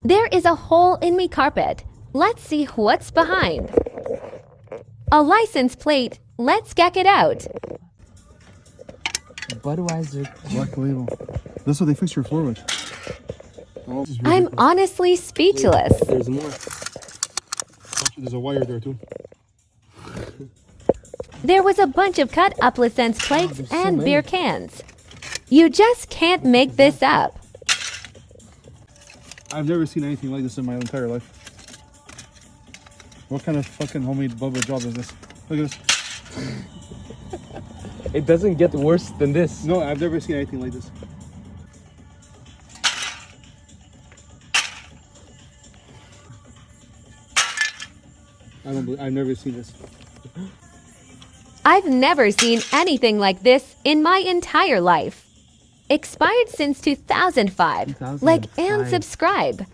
There is a hole in my carpet. Let's see what's behind. A license plate. Let's check it out. Budweiser. Black label. That's what they fix your floor with. Oh, this is I'm ridiculous. honestly speechless. There's more. There's a wire there too. There was a bunch of cut up license plates there's so and many. beer cans. You just can't make this up. I've never seen anything like this in my entire life. What kind of fucking homemade Bubba job is this? Look at this. It doesn't get worse than this. No, I've never seen anything like this. I've never seen this. I've never seen anything like this in my entire life. Expired since 2005. Like and 2005. subscribe.